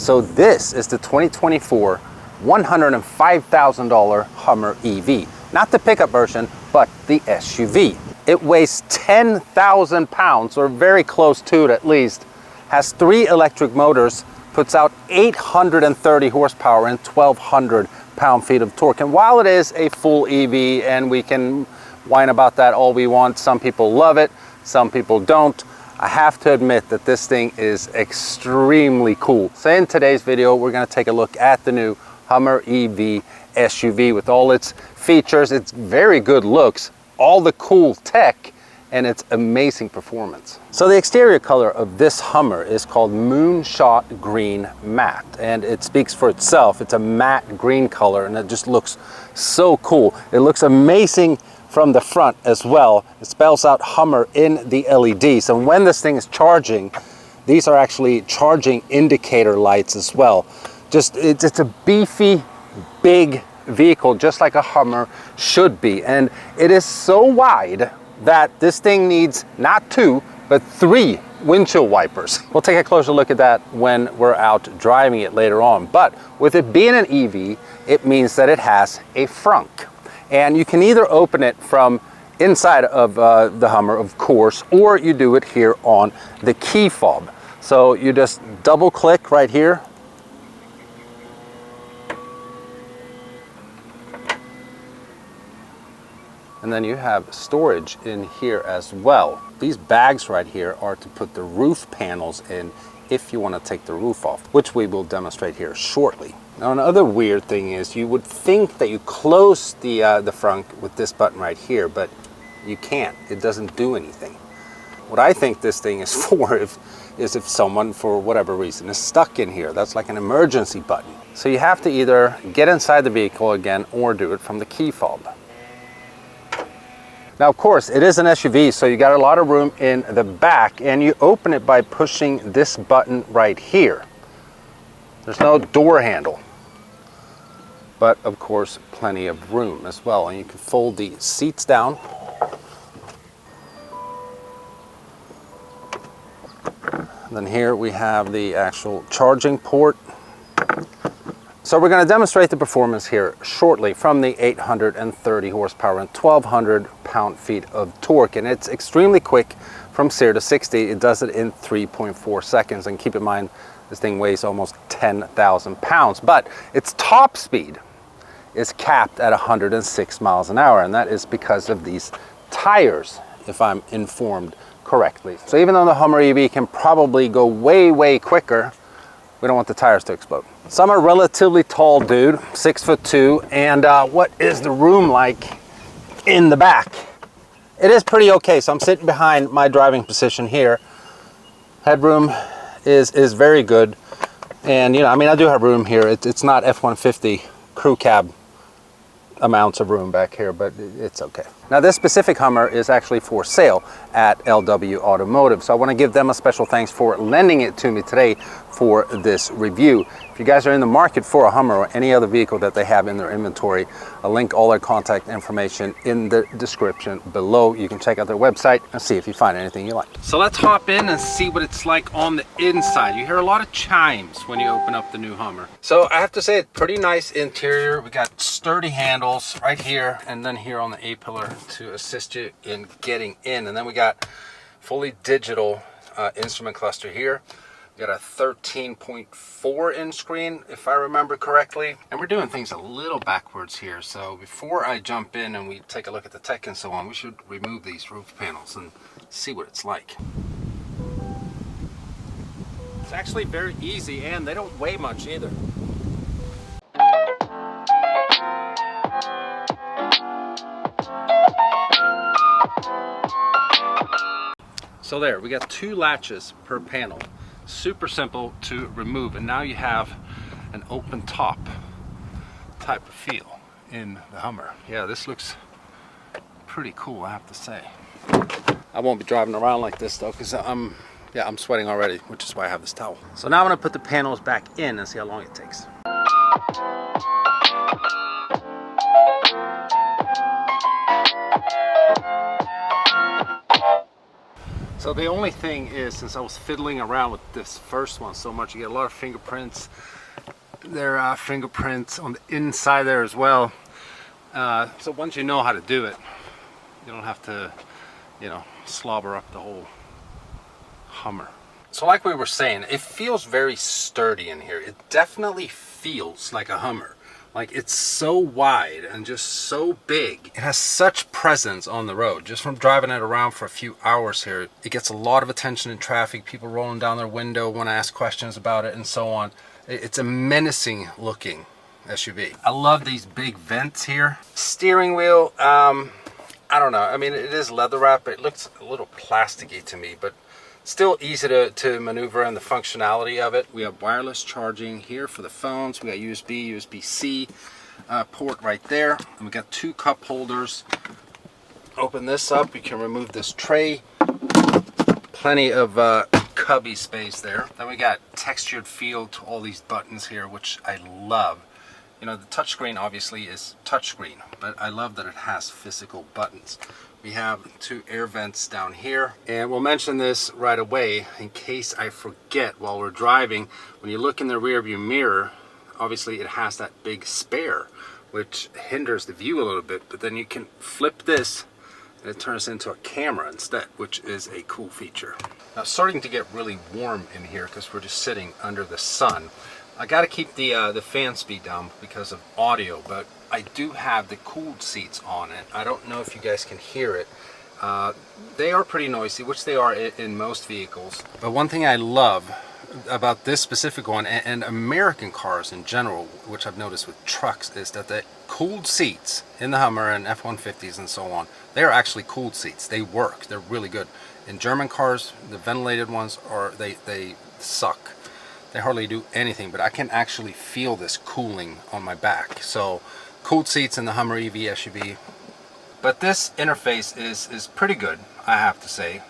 So this is the 2024 $105,000 Hummer EV. Not the pickup version, but the SUV. It weighs 10,000 pounds, or very close to it at least, has 3 electric motors, puts out 830 horsepower and 1,200 pound-feet of torque. And while it is a full EV, and we can whine about that all we want, some people love it, some people don't, I have to admit that this thing is extremely cool. So in today's video, we're gonna take a look at the new Hummer EV SUV with all its features, its very good looks, all the cool tech, and its amazing performance. So the exterior color of this Hummer is called Moonshot Green Matte, and it speaks for itself. It's a matte green color, and it just looks so cool. It looks amazing from the front as well. It spells out Hummer in the LED. So when this thing is charging, these are actually charging indicator lights as well. It's a beefy, big vehicle, just like a Hummer should be. And it is so wide that this thing needs not 2, but 3 windshield wipers. We'll take a closer look at that when we're out driving it later on. But with it being an EV, it means that it has a frunk. And you can either open it from inside of the Hummer, of course, or you do it here on the key fob. So you just double click right here. And then you have storage in here as well. These bags right here are to put the roof panels in if you want to take the roof off, which we will demonstrate here shortly. Now, another weird thing is you would think that you close the frunk with this button right here, but you can't. It doesn't do anything. What I think this thing is for is if someone, for whatever reason, is stuck in here. That's like an emergency button. So you have to either get inside the vehicle again or do it from the key fob. Now, of course, it is an SUV, so you got a lot of room in the back, and you open it by pushing this button right here. There's no door handle, but of course, plenty of room as well. And you can fold the seats down. And then here we have the actual charging port. So we're going to demonstrate the performance here shortly from the 830 horsepower and 1,200 pound-feet of torque. And it's extremely quick from 0 to 60. It does it in 3.4 seconds. And keep in mind, this thing weighs almost 10,000 pounds. But its top speed is capped at 106 miles an hour. And that is because of these tires, if I'm informed correctly. So even though the Hummer EV can probably go way, way quicker, we don't want the tires to explode. So I'm a relatively tall dude, 6'2", and what is the room like in the back? It is pretty okay. So I'm sitting behind my driving position here. Headroom is very good, and you know, I mean, I do have room here. It's not F-150 crew cab amounts of room back here, but it's okay. Now, this specific Hummer is actually for sale at LW Automotive, so I want to give them a special thanks for lending it to me today for this review. If you guys are in the market for a Hummer or any other vehicle that they have in their inventory, I'll link all their contact information in the description below. You can check out their website and see if you find anything you like. So let's hop in and see what it's like on the inside. You hear a lot of chimes when you open up the new Hummer. So I have to say, it's pretty nice interior. We got sturdy handles right here and then here on the A-pillar to assist you in getting in. And then we got fully digital instrument cluster here. We got a 13.4 inch screen, if I remember correctly. And we're doing things a little backwards here. So before I jump in and we take a look at the tech and so on, we should remove these roof panels and see what it's like. It's actually very easy, and they don't weigh much either. So there, we got 2 latches per panel. Super simple to remove, and now you have an open top type of feel in the Hummer. Yeah, this looks pretty cool, I have to say. I won't be driving around like this though, because I'm sweating already, which is why I have this towel. So now I'm gonna put the panels back in and see how long it takes. So the only thing is, since I was fiddling around with this first one so much, you get a lot of fingerprints. There are fingerprints on the inside there as well. So once you know how to do it, you don't have to, you know, slobber up the whole Hummer. So like we were saying, it feels very sturdy in here. It definitely feels like a Hummer. Like, it's so wide and just so big. It has such presence on the road. Just from driving it around for a few hours here, it gets a lot of attention in traffic. People rolling down their window want to ask questions about it and so on. It's a menacing looking SUV. I love these big vents here. Steering wheel, I don't know. I mean, it is leather wrap, but it looks a little plasticky to me, but still easy to maneuver and the functionality of it. We have wireless charging here for the phones. We got USB, USB-C port right there. And we got 2 cup holders. Open this up, you can remove this tray. Plenty of cubby space there. Then we got textured feel to all these buttons here, which I love. You know, the touchscreen obviously is touchscreen, but I love that it has physical buttons. We have 2 air vents down here, and we'll mention this right away in case I forget while we're driving. When you look in the rear view mirror, obviously it has that big spare, which hinders the view a little bit, but then you can flip this and it turns into a camera instead, which is a cool feature. Now, it's starting to get really warm in here because we're just sitting under the sun. I got to keep the fan speed down because of audio, but I do have the cooled seats on it. I don't know if you guys can hear it. They are pretty noisy, which they are in most vehicles. But one thing I love about this specific one, and American cars in general, which I've noticed with trucks, is that the cooled seats in the Hummer and F-150s and so on, they're actually cooled seats. They work. They're really good. In German cars, the ventilated ones they suck. They hardly do anything, but I can actually feel this cooling on my back. So cooled seats in the Hummer EV SUV. But this interface is pretty good, I have to say.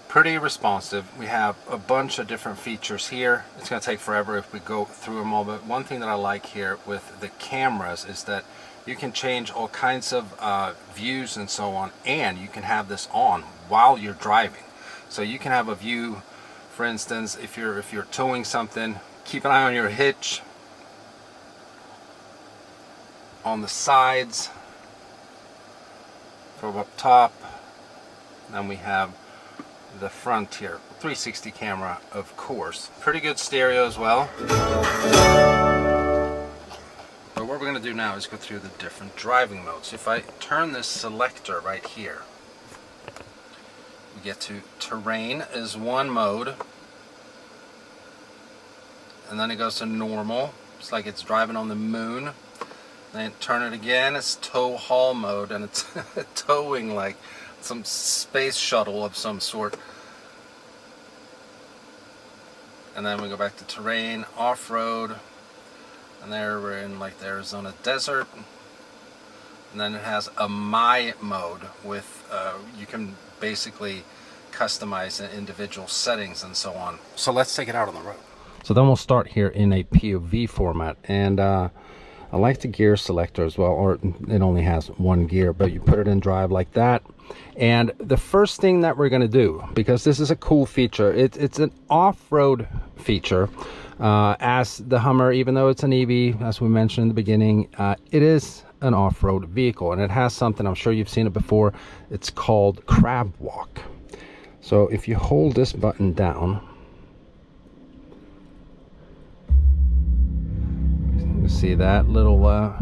Pretty responsive. We have a bunch of different features here. It's going to take forever if we go through them all, but one thing that I like here with the cameras is that you can change all kinds of views and so on, and you can have this on while you're driving. So you can have a view, for instance, if you're towing something, keep an eye on your hitch, on the sides, from up top. Then we have the front here, 360 camera, of course. Pretty good stereo as well. But what we're going to do now is go through the different driving modes. If I turn this selector right here, we get to terrain is one mode, and then it goes to normal. It's like it's driving on the moon. Then turn it again, it's tow haul mode, and it's towing like some space shuttle of some sort. And then we go back to terrain, off-road, and there we're in like the Arizona desert. And then it has a My mode with you can basically customize individual settings and so on. So let's take it out on the road. So then we'll start here in a POV format, and I like the gear selector as well, or it only has one gear, but you put it in drive like that. And the first thing that we're going to do, because this is a cool feature, it's an off-road feature. As the Hummer, even though it's an EV, as we mentioned in the beginning, it is an off-road vehicle, and it has something, I'm sure you've seen it before, it's called crab walk. So if you hold this button down, see that little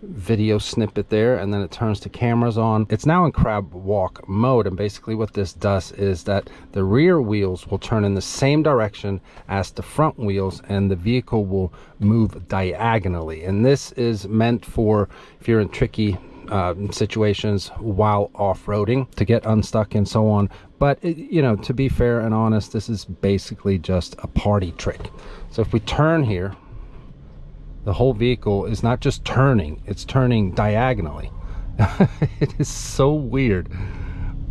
video snippet there, and then it turns the cameras on. It's now in crab walk mode, and basically what this does is that the rear wheels will turn in the same direction as the front wheels, and the vehicle will move diagonally. And this is meant for if you're in tricky situations while off-roading, to get unstuck and so on. But you know, to be fair and honest, this is basically just a party trick. So if we turn here, the whole vehicle is not just turning, it's turning diagonally. It is so weird,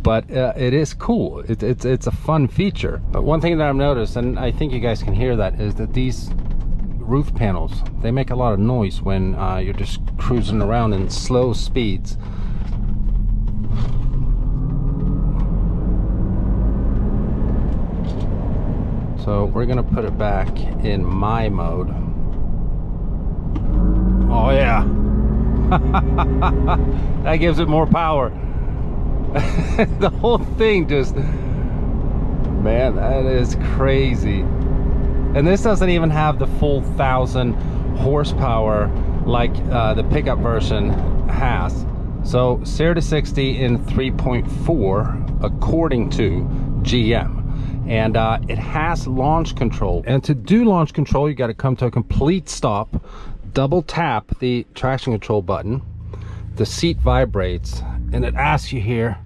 but it is cool. It's a fun feature. But one thing that I've noticed, and I think you guys can hear that, is that these roof panels, they make a lot of noise when you're just cruising around in slow speeds. So we're gonna put it back in my mode. Oh yeah. That gives it more power. The whole thing just, man, that is crazy. And this doesn't even have the full 1,000 horsepower like the pickup version has. So 0 to 60 in 3.4 according to GM. And it has launch control. And to do launch control, you got to come to a complete stop, double tap the traction control button, the seat vibrates, and it asks you here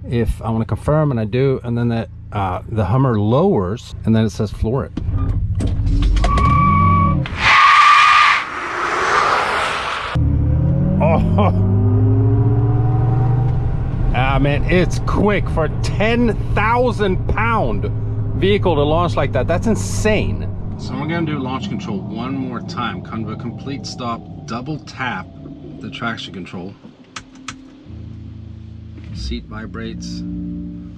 if I want to confirm, and I do, and then the Hummer lowers, and then it says floor it. Oh, ah man, it's quick for a 10,000 pound vehicle to launch like that. That's insane. So we're gonna do launch control one more time. Come to a complete stop, double tap the traction control. Seat vibrates,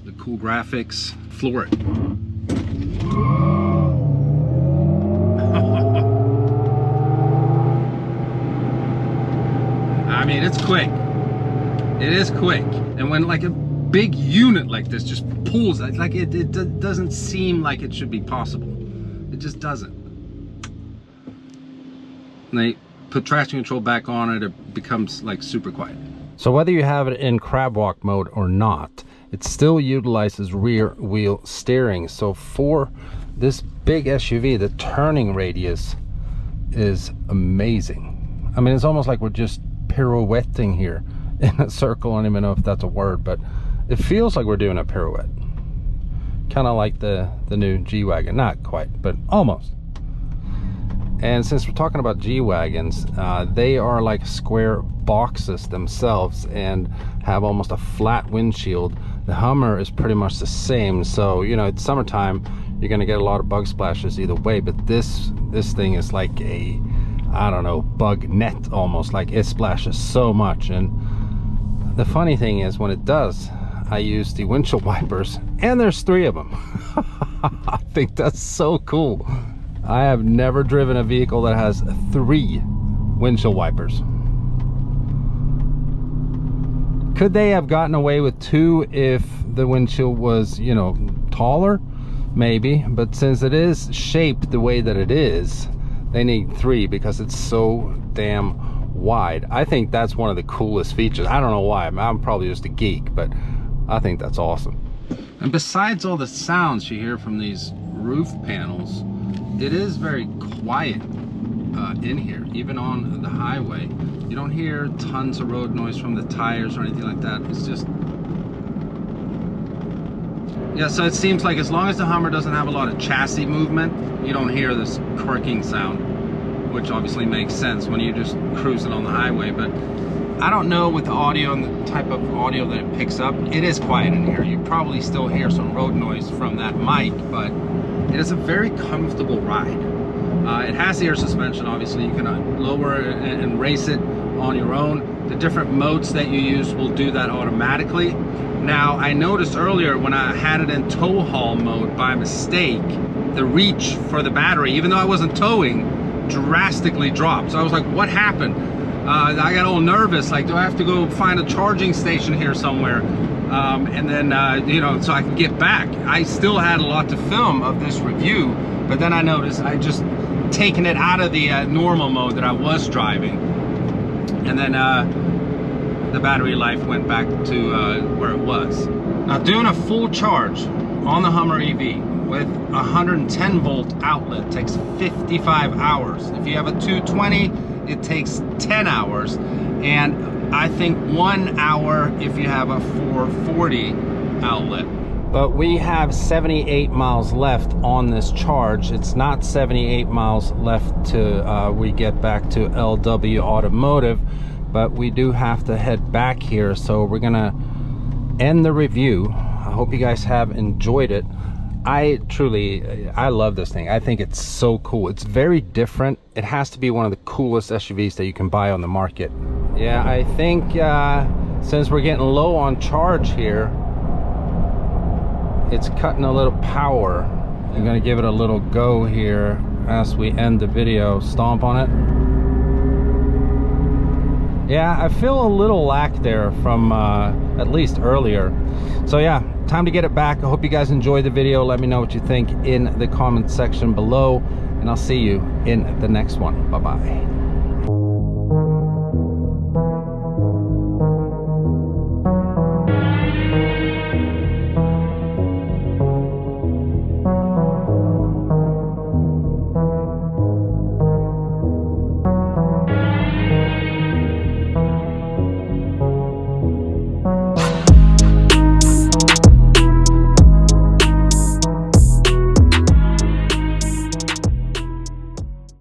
the cool graphics, floor it. I mean, it's quick. It is quick. And when like a big unit like this just pulls, like it doesn't seem like it should be possible. It just doesn't. And they put traction control back on it, it becomes like super quiet. So whether you have it in crab walk mode or not, it still utilizes rear wheel steering. So for this big SUV, the turning radius is amazing. I mean, it's almost like we're just pirouetting here in a circle. I don't even know if that's a word, but it feels like we're doing a pirouette. Kind of like the new G-Wagon. Not quite, but almost. And since we're talking about G-Wagons, they are like square boxes themselves and have almost a flat windshield. The Hummer is pretty much the same. So, you know, it's summertime, you're gonna get a lot of bug splashes either way, but this thing is like a, I don't know, bug net almost. Like it splashes so much. And the funny thing is when it does, I use the windshield wipers, and there's 3 of them. I think that's so cool. I have never driven a vehicle that has 3 windshield wipers. Could they have gotten away with 2 if the windshield was, you know, taller? Maybe, but since it is shaped the way that it is, they need 3 because it's so damn wide. I think that's one of the coolest features. I don't know why. I'm probably just a geek, but I think that's awesome. And besides all the sounds you hear from these roof panels, it is very quiet in here, even on the highway. You don't hear tons of road noise from the tires or anything like that. It's just, yeah, so it seems like as long as the Hummer doesn't have a lot of chassis movement, you don't hear this quirking sound, which obviously makes sense when you're just cruising on the highway. But I don't know with the audio and the type of audio that it picks up, it is quiet in here. You probably still hear some road noise from that mic, but it is a very comfortable ride. It has air suspension, obviously. You can lower and raise it on your own. The different modes that you use will do that automatically. Now, I noticed earlier when I had it in tow haul mode by mistake, the reach for the battery, even though I wasn't towing, drastically dropped. So I was like, what happened? I got all nervous, like, do I have to go find a charging station here somewhere? And then, you know, so I can get back. I still had a lot to film of this review, but then I noticed I just taken it out of the normal mode that I was driving. And then the battery life went back to where it was. Now, doing a full charge on the Hummer EV with a 110 volt outlet takes 55 hours. If you have a 220, it takes 10 hours. And I think 1 hour if you have a 440 outlet. But we have 78 miles left on this charge. It's not 78 miles left to we get back to LW Automotive, but we do have to head back here. So we're gonna end the review. I hope you guys have enjoyed it. I love this thing. I think it's so cool. It's very different. It has to be one of the coolest SUVs that you can buy on the market. Yeah, I think since we're getting low on charge here, it's cutting a little power. I'm gonna give it a little go here as we end the video. Stomp on it. Yeah, I feel a little lack there from at least earlier. So yeah, time to get it back. I hope you guys enjoyed the video. Let me know what you think in the comment section below, and I'll see you in the next one. Bye-bye.